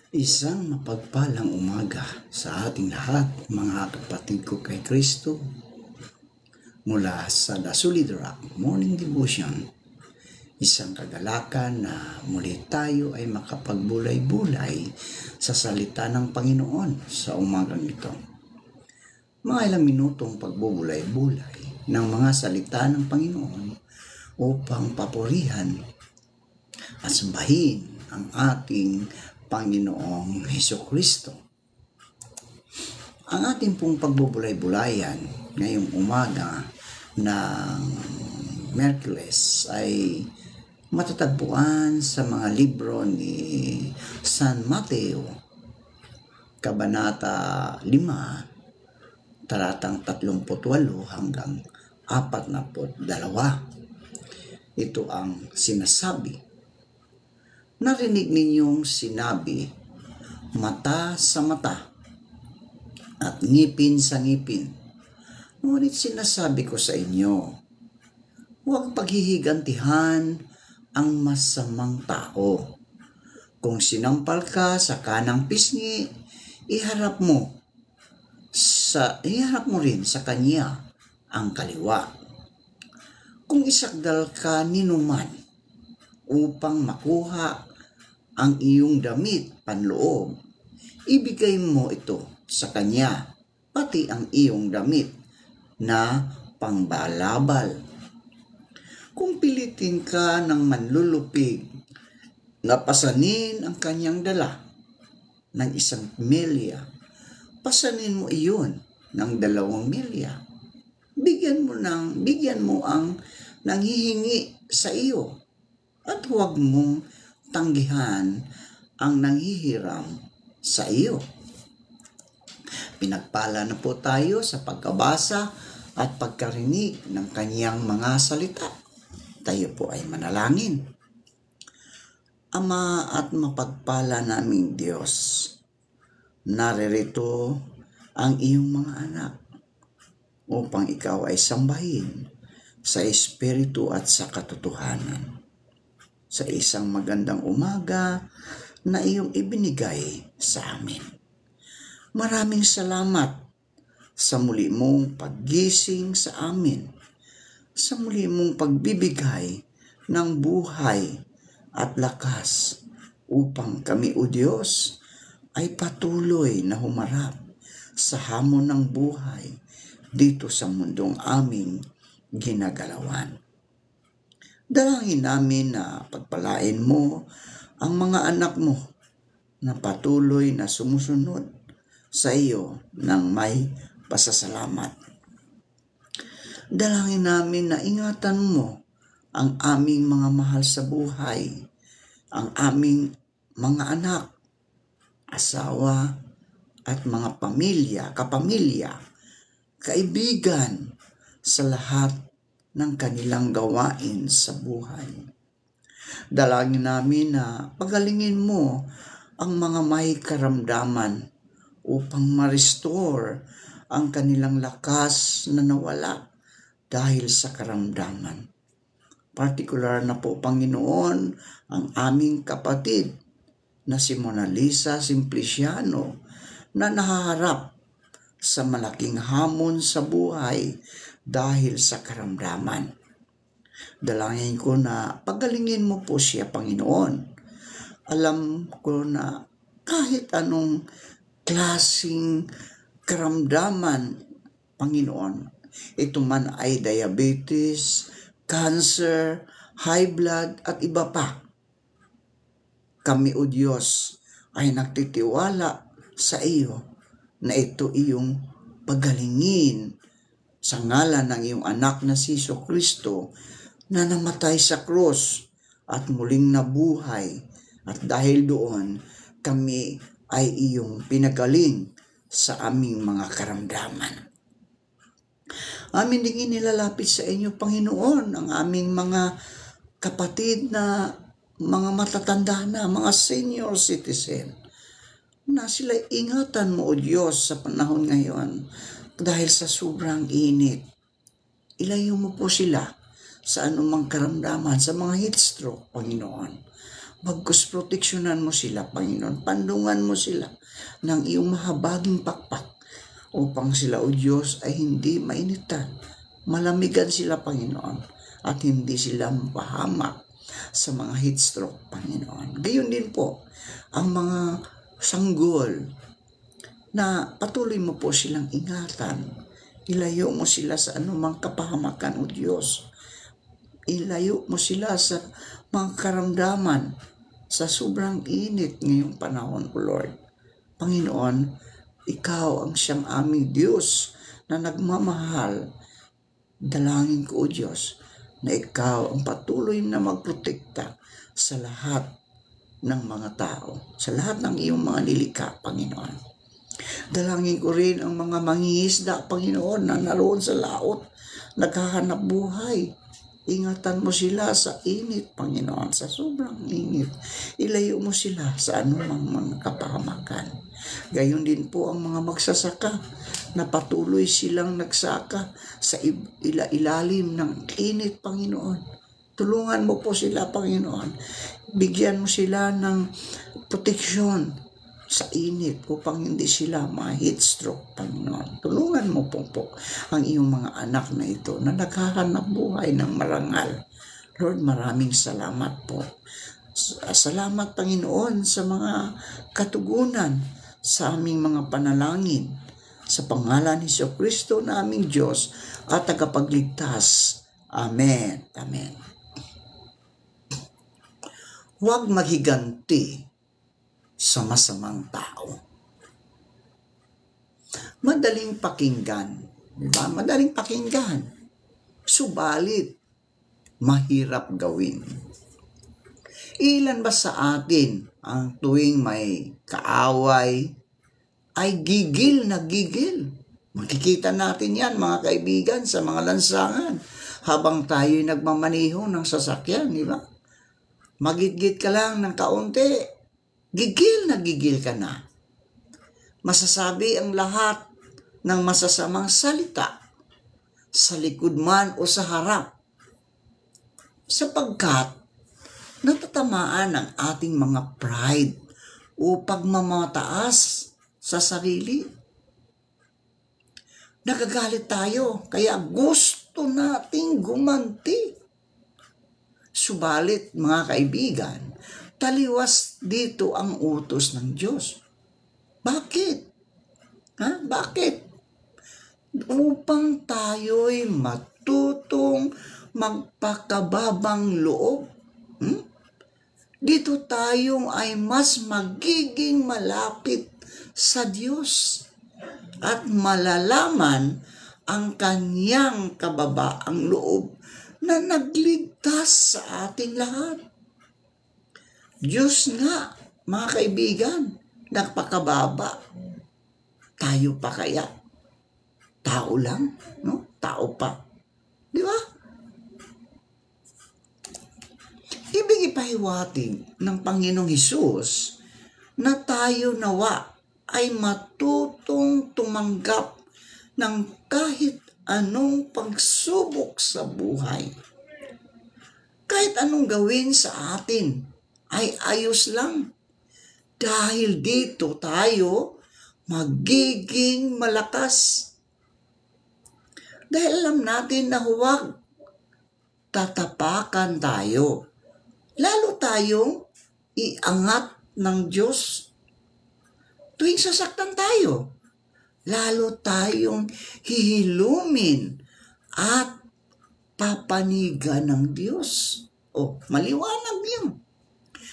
Isang mapagpalang umaga sa ating lahat, mga kapatid ko kay Kristo, mula sa The Solid Rock Morning Devotion. Isang kagalakan na muli tayo ay makapagbulay-bulay sa salita ng Panginoon sa umagang ito. Mga ilang minutong pagbubulay-bulay ng mga salita ng Panginoon upang papurihan at sambahin ang ating Panginoong Hesukristo. Ang ating pong pagbubulay-bulayan ngayong umaga ng Miyerkules ay matatagpuan sa mga libro ni San Mateo, Kabanata 5, talatang 38 hanggang 42. Ito ang sinasabi. Narinig ninyong sinabi, mata sa mata at ngipin sa ngipin. Ngunit sinasabi ko sa inyo, huwag paghihigantihan ang masamang tao. Kung sinampal ka sa kanang pisngi, iharap mo rin sa kanya ang kaliwa. Kung isakdal ka ninuman upang makuha ang iyong damit panloob, ibigay mo ito sa kanya, pati ang iyong damit na pangbalabal. Kung pilitin ka ng manlulupig na pasanin ang kanyang dala ng 1 milya, pasanin mo iyon ng 2 milya. Bigyan mo ang nanghihingi sa iyo at huwag mong tanggihan ang nanghihiram sa iyo. Pinagpala na po tayo sa pagkabasa at pagkarinig ng kanyang mga salita. Tayo po ay manalangin. Ama at mapagpala naming Diyos, naririto ang iyong mga anak upang ikaw ay sambahin sa espiritu at sa katotohanan. Sa isang magandang umaga na iyong ibinigay sa amin. Maraming salamat sa muli mong paggising sa amin, sa muli mong pagbibigay ng buhay at lakas upang kami, O Diyos, ay patuloy na humarap sa hamon ng buhay dito sa mundong aming ginagalawan. Dalangin namin na pagpalain mo ang mga anak mo na patuloy na sumusunod sa iyo ng may pasasalamat. Dalangin namin na ingatan mo ang aming mga mahal sa buhay, ang aming mga anak, asawa at mga kapamilya, kaibigan sa lahat ng kanilang gawain sa buhay. Dalangin namin na pagalingin mo ang mga may karamdaman upang ma-restore ang kanilang lakas na nawala dahil sa karamdaman. Partikular na po, Panginoon, ang aming kapatid na si Mona Lisa Simpliciano na nahaharap sa malaking hamon sa buhay dahil sa karamdaman. Dalangin ko na pagalingin mo po siya, Panginoon. Alam ko na kahit anong klaseng karamdaman, Panginoon, ito man ay diabetes, cancer, high blood at iba pa. Kami, O Diyos, ay nagtitiwala sa iyo na ito iyong pagalingin sa ngalan ng iyong anak na si Hesukristo na namatay sa krus at muling nabuhay, at dahil doon kami ay iyong pinagaling sa aming mga karamdaman. Amin ding inilalapit sa inyo, Panginoon, ang aming mga kapatid na mga matatanda na, mga senior citizen, na sila ingatan mo, O Diyos, sa panahon ngayon dahil sa sobrang init. Ilayo mo po sila sa anumang karamdaman, sa mga heat stroke, Panginoon. Bagkus proteksyonan mo sila, Panginoon. Pandungan mo sila ng iyong mahabaging pakpak upang sila, O Diyos, ay hindi mainitan. Malamigan sila, Panginoon, at hindi sila mapahamak sa mga heat stroke, Panginoon. Gayon din po ang mga sanggol na patuloy mo po silang ingatan. Ilayo mo sila sa anumang kapahamakan, O Diyos. Ilayo mo sila sa mga karamdaman sa sobrang init ngayong panahon, O Lord. Panginoon, Ikaw ang siyang aming Diyos na nagmamahal. Dalangin ko, O Diyos, na Ikaw ang patuloy na magprotekta sa lahat ng mga tao, sa lahat ng iyong mga nilikha, Panginoon. Dalangin ko rin ang mga mangingisda, Panginoon, na naroon sa laot, naghahanap buhay. Ingatan mo sila sa init, Panginoon, sa sobrang init. Ilayo mo sila sa anumang mga kapahamakan. Gayon din po ang mga magsasaka na patuloy silang nagsaka sa ilalim ng init, Panginoon. Tulungan mo po sila, Panginoon. Bigyan mo sila ng proteksyon sa init upang hindi sila ma-heat stroke, Panginoon. Tulungan mo po ang iyong mga anak na ito na naghahanap buhay ng marangal. Lord, maraming salamat po. Salamat, Panginoon, sa mga katugunan sa aming mga panalangin. Sa pangalan ni Jesucristo na aming Diyos at tagapagligtas. Amen. Amen. Huwag maghiganti sa masamang tao. Madaling pakinggan. Diba? Madaling pakinggan. Subalit, mahirap gawin. Ilan ba sa atin ang tuwing may kaaway ay gigil na gigil? Makikita natin yan, mga kaibigan, sa mga lansangan habang tayo'y nagmamaniho ng sasakyan, di ba? Magitgit ka lang ng kaunti, gigil na gigil ka na. Masasabi ang lahat ng masasamang salita sa likod man o sa harap, sapagkat natatamaan ang ating mga pride o pagmamataas sa sarili. Nagagalit tayo, kaya gusto nating gumanti. Subalit, mga kaibigan, taliwas dito ang utos ng Diyos. Bakit? Bakit? Upang tayo'y matutong magpakababang loob. Dito tayo ay mas magiging malapit sa Diyos at malalaman ang kanyang kababaang loob na nagligtas sa ating lahat. Diyos nga, mga kaibigan, nagpakababa. Tayo pa kaya? Tao lang, no? Tao pa. Di ba? Ibig ipahiwatig ng Panginoong Hesus na tayo nawa ay matutong tumanggap ng kahit anong pagsubok sa buhay. Kahit anong gawin sa atin ay ayos lang. Dahil dito tayo magiging malakas. Dahil alam natin na huwag tatapakan tayo. Lalo tayong iangat ng Diyos. Tuwing sasaktan tayo, lalo tayong hihilumin at papanigan ng Diyos. Maliwanag yun.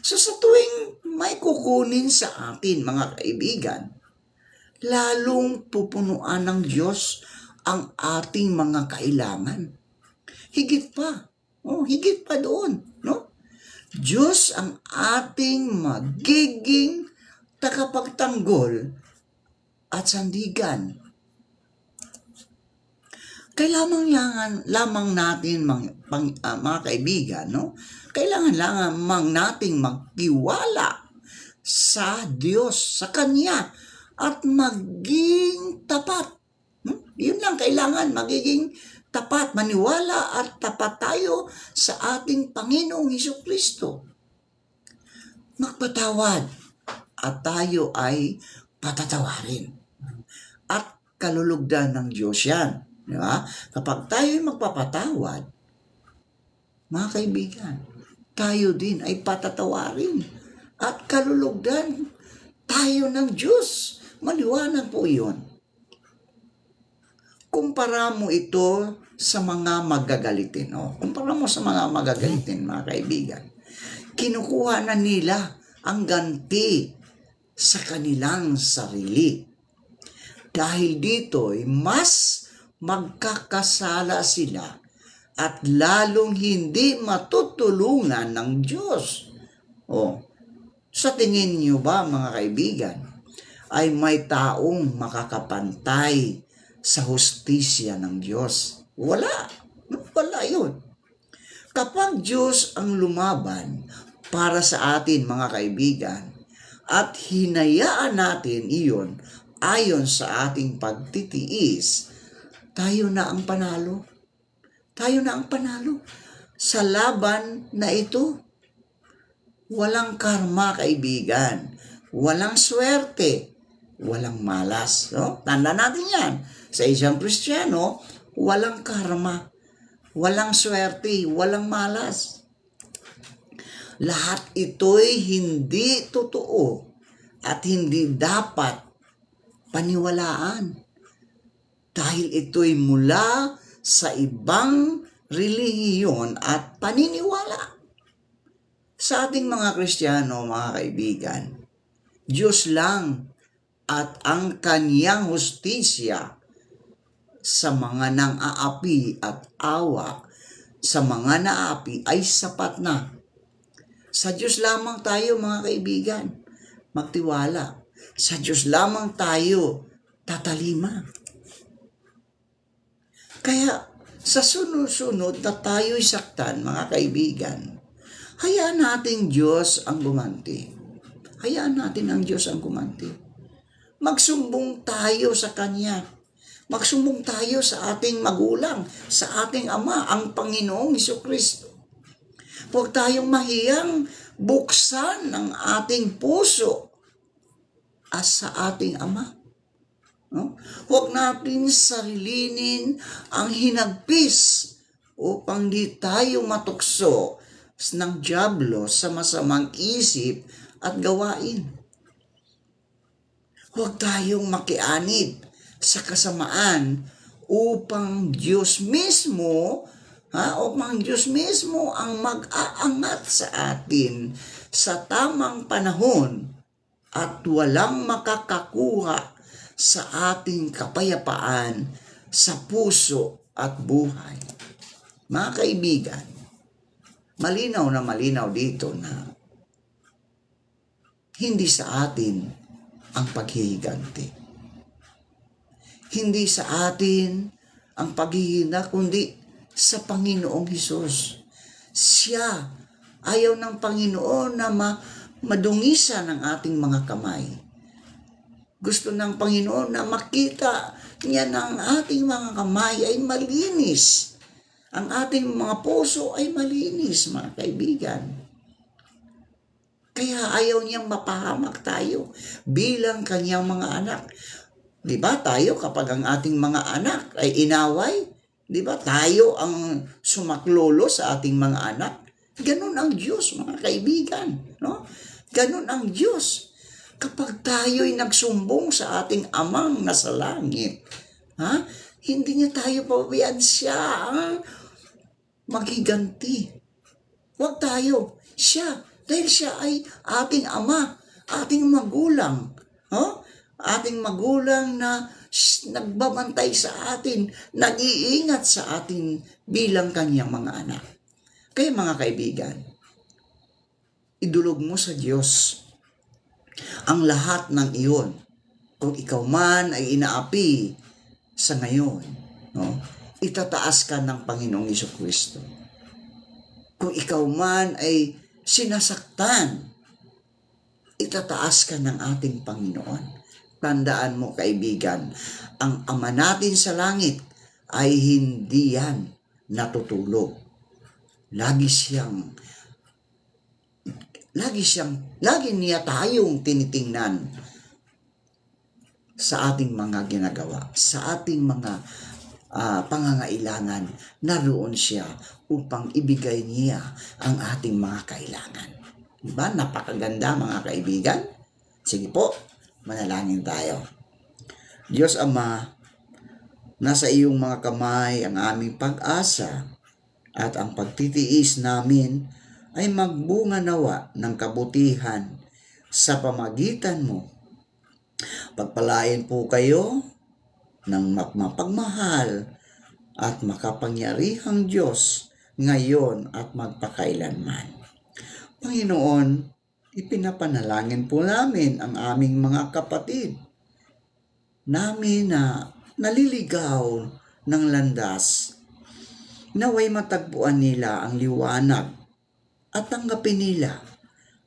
So sa tuwing may kukunin sa atin, mga kaibigan, lalong pupunuan ng Diyos ang ating mga kailangan. Higit pa doon, no? Diyos ang ating magiging tagapagtanggol at sandigan. Kailangan lamang natin, mga kaibigan, no? Kailangan lamang nating magtiwala sa Diyos, sa Kanya, at maging tapat. Yun lang kailangan, magiging tapat, maniwala at tapat tayo sa ating Panginoong Hesukristo. magpatawad at tayo ay patatawarin. At kalulugdan ng Diyos yan. Di ba? Kapag tayo ay magpapatawad, mga kaibigan, tayo din ay patatawarin at kalulugdan tayo ng Diyos. Maliwanag po yun. Kumpara mo ito sa mga magagalitin. Kumpara mo sa mga magagalitin, mga kaibigan. Kinukuha na nila ang ganti sa kanilang sarili. Dahil dito'y mas magkakasala sila at lalong hindi matutulungan ng Diyos. Sa tingin niyo ba, mga kaibigan, ay may taong makakapantay sa hustisya ng Diyos? Wala. Wala yun. Kapag Diyos ang lumaban para sa atin, mga kaibigan, at hinayaan natin iyon ayon sa ating pagtitiis, tayo na ang panalo. Tayo na ang panalo sa laban na ito. Walang karma, kaibigan. Walang swerte. Walang malas. Tanda natin yan. Sa isang Kristiyano, walang karma. Walang swerte. Walang malas. Lahat ito'y hindi totoo at hindi dapat paniwalaan. Dahil ito'y mula sa ibang relihiyon at paniniwala. Sa ating mga Kristiyano, mga kaibigan, Diyos lang at ang Kanyang hustisya sa mga nang-aapi at awa sa mga naapi ay sapat na. Sa Diyos lamang tayo, mga kaibigan, magtiwala. Sa Diyos lamang tayo tatalima. Kaya sa sunod-sunod na tayo'y saktan, mga kaibigan, hayaan natin Diyos ang gumanti. Hayaan natin ang Diyos ang gumanti. Magsumbong tayo sa Kanya. Magsumbong tayo sa ating magulang, sa ating Ama, ang Panginoong Hesukristo. Huwag tayong mahiyang buksan ang ating puso sa ating Ama. Huwag natin sarilinin ang hinagpis upang di tayo matukso ng dyablo sa masamang isip at gawain. Huwag tayong makianid sa kasamaan upang Diyos mismo ang mag-aangat sa atin sa tamang panahon at walang makakakuha sa ating kapayapaan sa puso at buhay. Mga kaibigan, malinaw na malinaw dito na hindi sa atin ang paghihiganti. Hindi sa atin ang paghihina, kundi sa Panginoong Hesus. Siya, ayaw ng Panginoon na madungisan ang ating mga kamay. Gusto ng Panginoon na makita niya na ang ating mga kamay ay malinis. Ang ating mga puso ay malinis, mga kaibigan. Kaya ayaw niyang mapahamak tayo bilang kanyang mga anak. Di ba tayo kapag ang ating mga anak ay inaway? Di ba tayo ang sumaklolo sa ating mga anak? Ganun ang Diyos, mga kaibigan. No? Ganun ang Diyos. Kapag tayo'y nagsumbong sa ating Amang nasa langit, hindi niya tayo pabayaan, siya ang maghiganti. Huwag tayo. Siya. Dahil siya ay ating Ama, ating magulang. Ating magulang na nagbabantay sa atin, nag-iingat sa atin bilang kanyang mga anak. Kaya mga kaibigan, idulog mo sa Diyos ang lahat ng iyon. Kung ikaw man ay inaapi sa ngayon, itataas ka ng Panginoong Hesukristo. Kung ikaw man ay sinasaktan, itataas ka ng ating Panginoon. Tandaan mo, kaibigan, ang Ama natin sa langit ay hindi yan natutulog. Lagi siyang lagi niya tayong tinitingnan sa ating mga ginagawa, sa ating mga pangangailangan. Naroon siya upang ibigay niya ang ating mga kailangan. Diba? Napakaganda, mga kaibigan. Sige po, manalangin tayo. Diyos Ama, nasa iyong mga kamay ang aming pag-asa at ang pagtitiis namin ay magbunga nawa ng kabutihan sa pamagitan mo. Pagpalain po kayo ng mapagmahal at makapangyarihang Diyos ngayon at magpakailanman. Panginoon, ipinapanalangin po namin ang aming mga kapatid namin na naliligaw ng landas. Naway matagpuan nila ang liwanag at tanggapin nila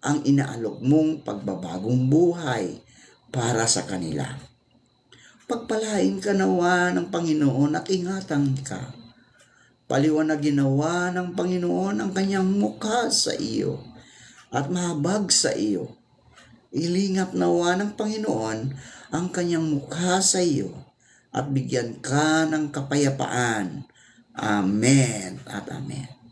ang inaalok mong pagbabagong buhay para sa kanila. Pagpalain ka nawa ng Panginoon at ingatan ka. Paliwanagin nawa ng Panginoon ang kanyang mukha sa iyo at mahabag sa iyo. Ilingap nawa ng Panginoon ang kanyang mukha sa iyo at bigyan ka ng kapayapaan. Amen at amen.